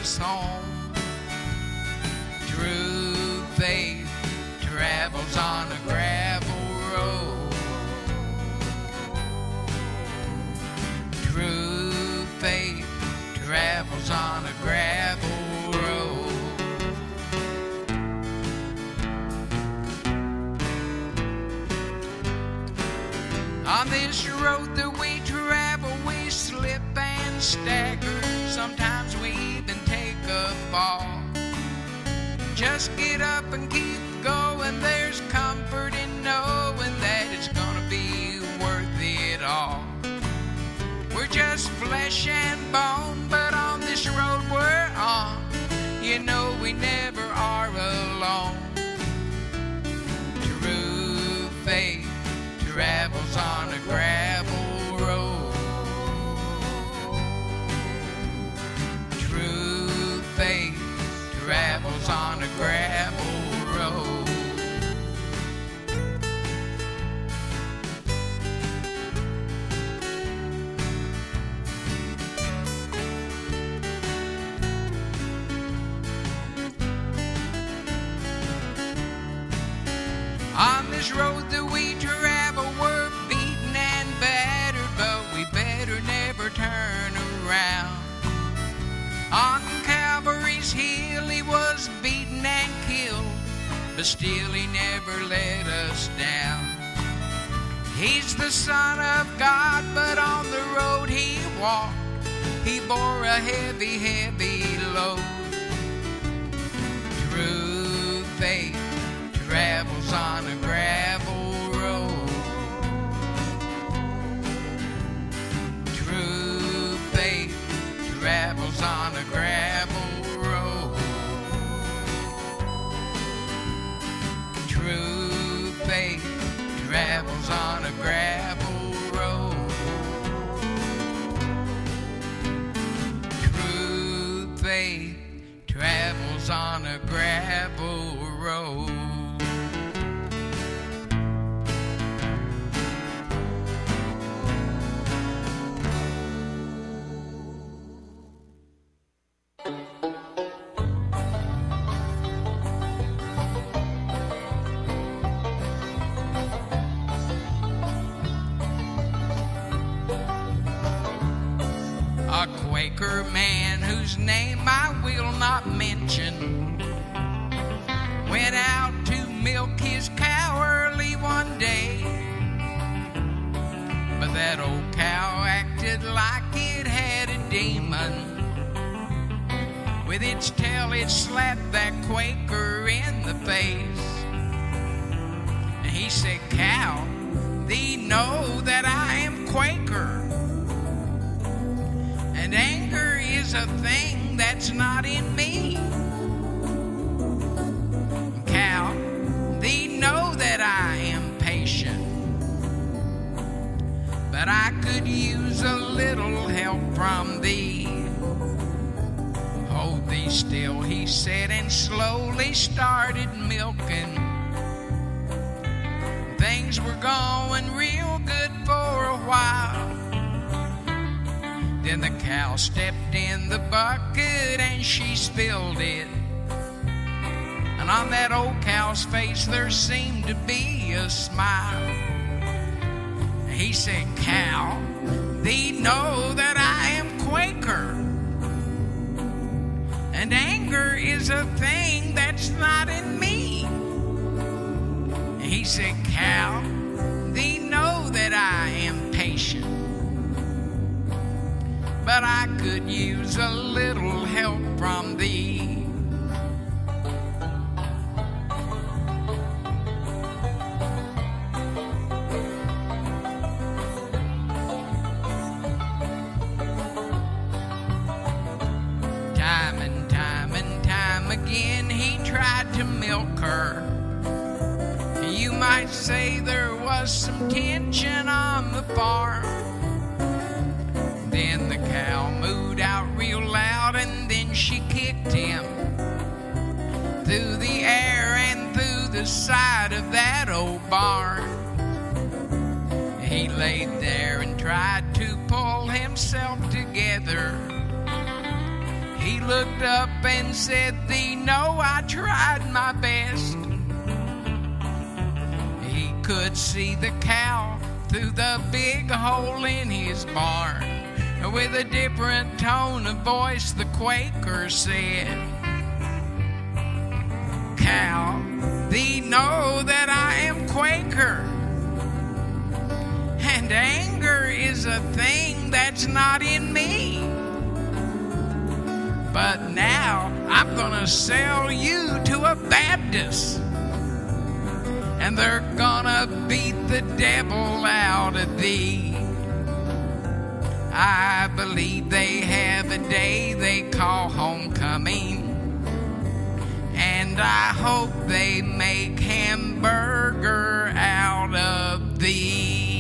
us home. True faith travels on a gravel road. True faith travels on a gravel road. On this road that we travel, we slip and stagger. Sometimes we even take a fall. Just get up and keep going. There's comfort in knowing that it's gonna be worth it all. We're just flesh and bone, but on this road we're on, you know we never are alone. True faith travels on a gravel road. True faith travels on a gravel road. On this road that we travel, we're beaten and battered, but we better never turn around. On Calvary's hill he was beaten and killed, but still he never let us down. He's the Son of God, but on the road he walked, he bore a heavy, heavy load. True faith travels on a gravel road. True faith travels on a gravel road. True faith travels on a gravel road. True faith travels on a gravel road. A Quaker man whose name I will not mention went out to milk his cow early one day, but that old cow acted like it had a demon. With its tail it slapped that Quaker in the face, and he said, "Cow, thee know that I am Quaker, and anger is a thing that's not in me. Cow, thee know that I am patient, but I could use a little help from thee. Hold thee still," he said, and slowly started milking. Things were going real good for a while. Then the cow stepped in the bucket and she spilled it. And on that old cow's face there seemed to be a smile. He said, "Cow, thee know that I am Quaker, and anger is a thing that's not in me." He said, "Cow, thee know that I am patient, but I could use a little help from thee." Time and time again he tried to milk her. You might say there was some tension on the farm. Then the cow mooed out real loud, and then she kicked him through the air and through the side of that old barn. He laid there and tried to pull himself together. He looked up and said, "Thee know I tried my best." He could see the cow through the big hole in his barn. With a different tone of voice, the Quaker said, "Cow, thee know that I am Quaker, and anger is a thing that's not in me. But now I'm gonna sell you to a Baptist, and they're gonna beat the devil out of thee. I believe they have a day they call homecoming, and I hope they make hamburger out of thee."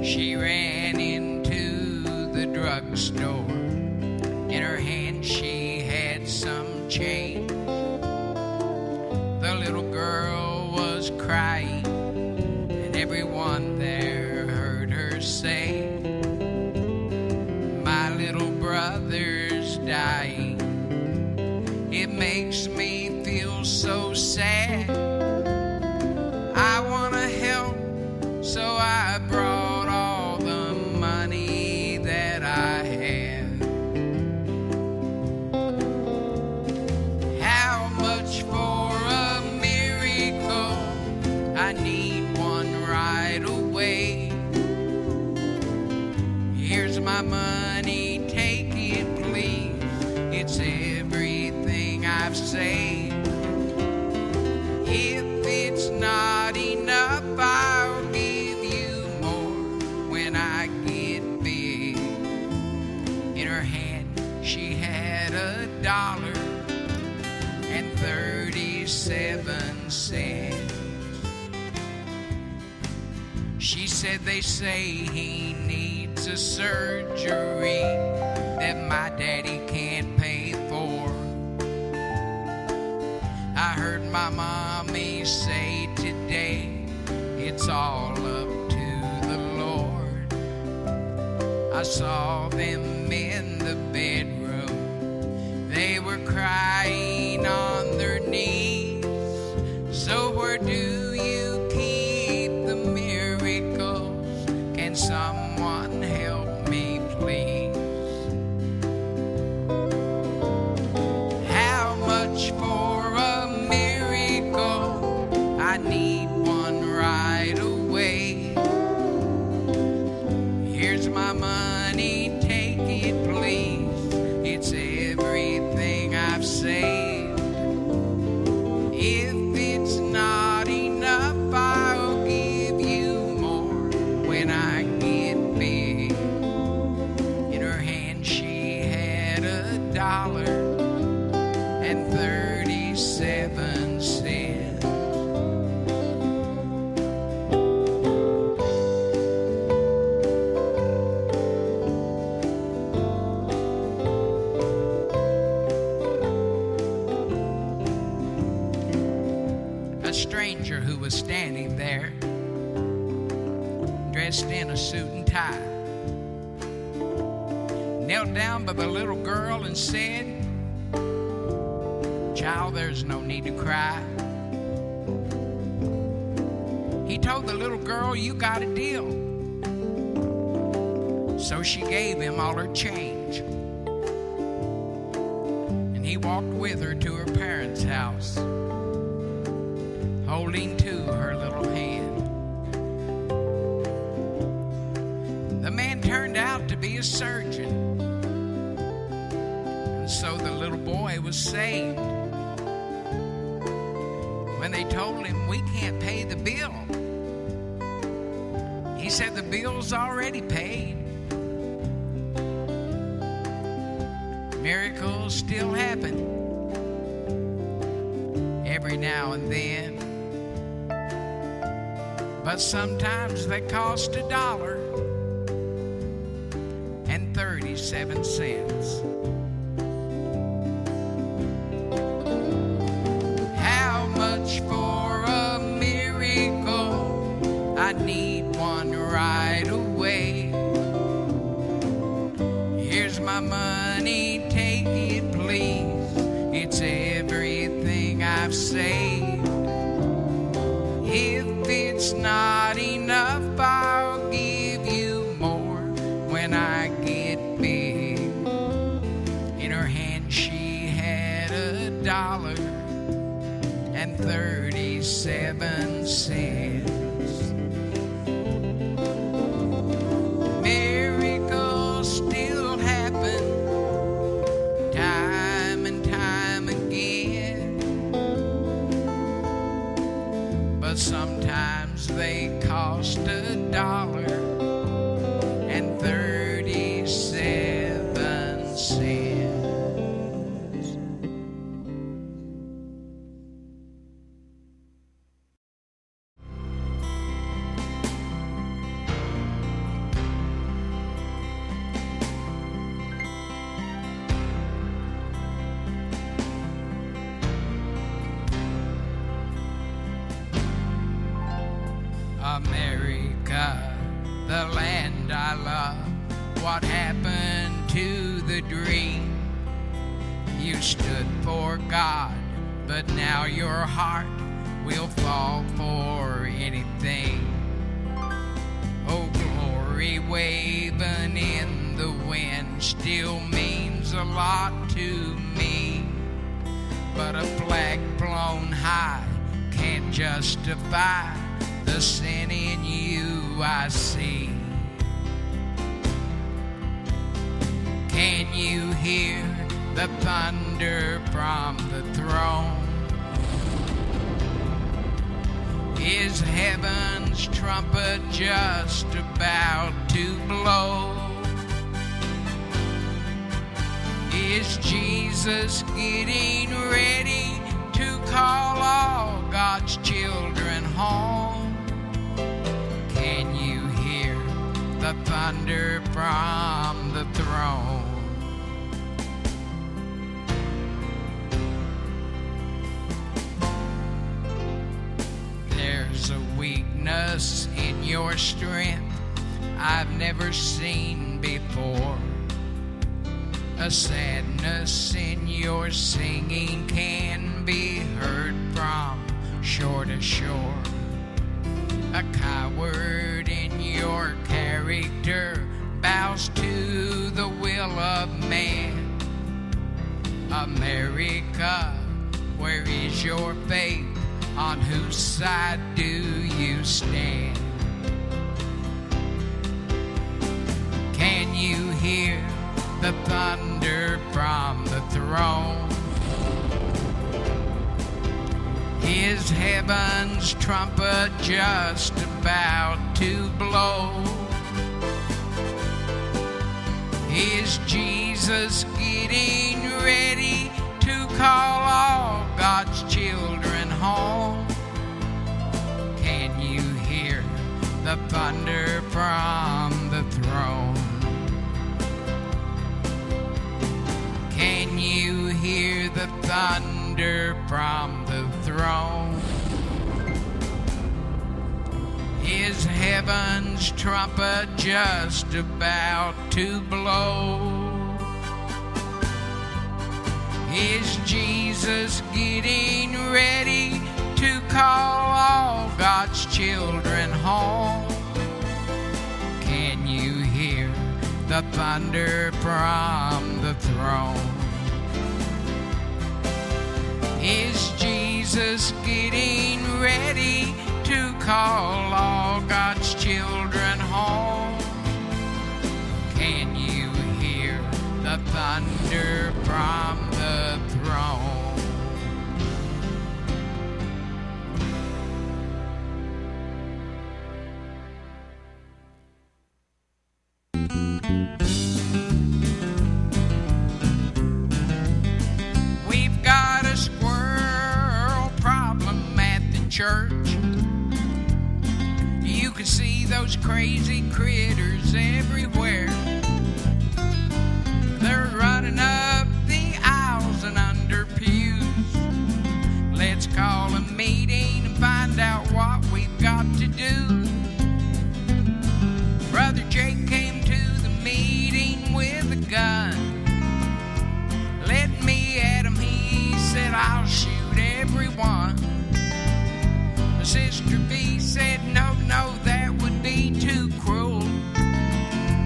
She ran into the drugstore. In her hand she had some change. The little girl was crying, and everyone there heard her say, "My little brother's dying. It makes me feel so sad. I want to help, so I brought that I have. How much for a miracle? I need one right away. Here's my money, take it please. It's everything I've saved. If it's not enough, I'll give you more when I get big." In her hand she had $1.37. She said, "They say he needs a surgery that my daddy can't pay for. I heard my mommy say today it's all up to the Lord. I saw them in the bedroom. They were crying on their knees. So where do you keep the miracles? Can someone help me, please? How much for a miracle? I need one right away. Here's my money, take it please. It's everything I've saved. If it's not enough, I'll give you more when I get big." In her hand she had $1.37. A stranger who was standing there, dressed in a suit and tie, knelt down by the little girl and said, "Child, there's no need to cry." He told the little girl, "You got a deal." So she gave him all her change, and he walked with her to her parents' house, holding to her little hand. The man turned out to be a surgeon, and so the little boy was saved. When they told him, "We can't pay the bill," he said, "The bill's already paid." Miracles still happen every now and then, but sometimes they cost $1.37. How much for a miracle? I need one right away. Here's my money, take it please. It's everything I've saved. If it's not enough, I'll give you more when I get big. In her hand she had $1.37. Miracles still happen time and time again, but sometimes they cost $1.37. America, the land I love, what happened to the dream? You stood for God, but now your heart will fall for anything. Oh, glory waving in the wind still means a lot to me, but a flag blown high can't justify the sin in you I see. Can you hear the thunder from the throne? Is heaven's trumpet just about to blow? Is Jesus getting ready to call all God's children home? Can you hear the thunder from the throne? There's a weakness in your strength I've never seen before. A sadness in your singing can be heard from shore to shore. A coward in your character bows to the will of man. America, where is your faith? On whose side do you stand? Can you hear the thunder from the throne? Is heaven's trumpet just about to blow? Is Jesus getting ready to call all God's children home? Can you hear the thunder from the throne? Can you hear the thunder from the throne? Is heaven's trumpet just about to blow? Is Jesus getting ready to call all God's children home? Can you hear the thunder from the throne? Is Jesus getting ready to call all God's children home? Can you hear the thunder from the throne? We've got a squirrel problem at the church. those crazy critters everywhere. They're running up the aisles and under pews. Let's call a meeting and find out what we've got to do. Brother Jake came to the meeting with a gun. Let me at him, he said, I'll shoot everyone. Sister B said, no, that would be too cruel.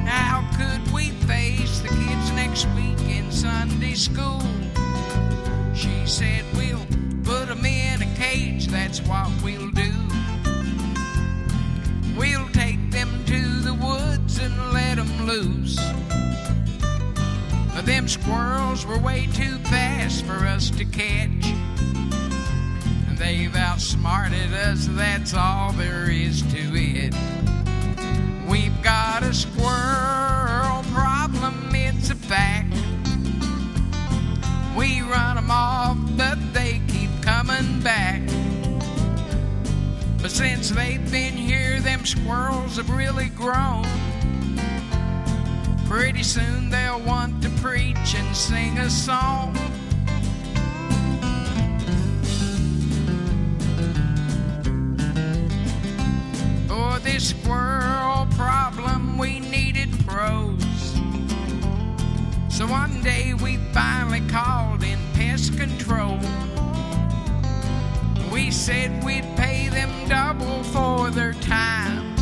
How could we face the kids next week in Sunday school? She said, we'll put them in a cage, that's what we'll do. We'll take them to the woods and let them loose. But them squirrels were way too fast for us to catch. They've outsmarted us, that's all there is to it. We've got a squirrel problem, it's a fact. We run them off, but they keep coming back. But since they've been here, them squirrels have really grown. Pretty soon they'll want to preach and sing a song. For this squirrel problem, we needed pros. So one day we finally called in pest control. We said we'd pay them double for their time.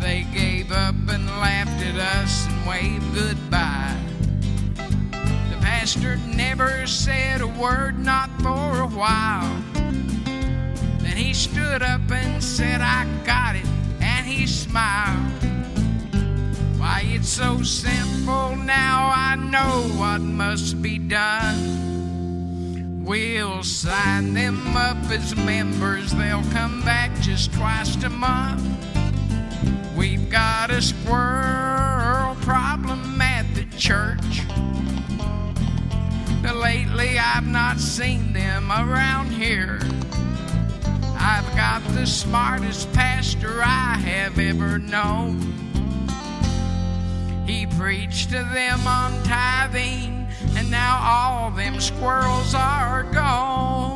They gave up and laughed at us and waved goodbye. The pastor never said a word, not for a while. Then he stood up and said, I got it, and he smiled. Why, it's so simple now, I know what must be done. We'll sign them up as members, they'll come back just twice a month. We've got a squirrel problem at the church. But lately I've not seen them around here. I've got the smartest pastor I have ever known. He preached to them on tithing, and now all them squirrels are gone.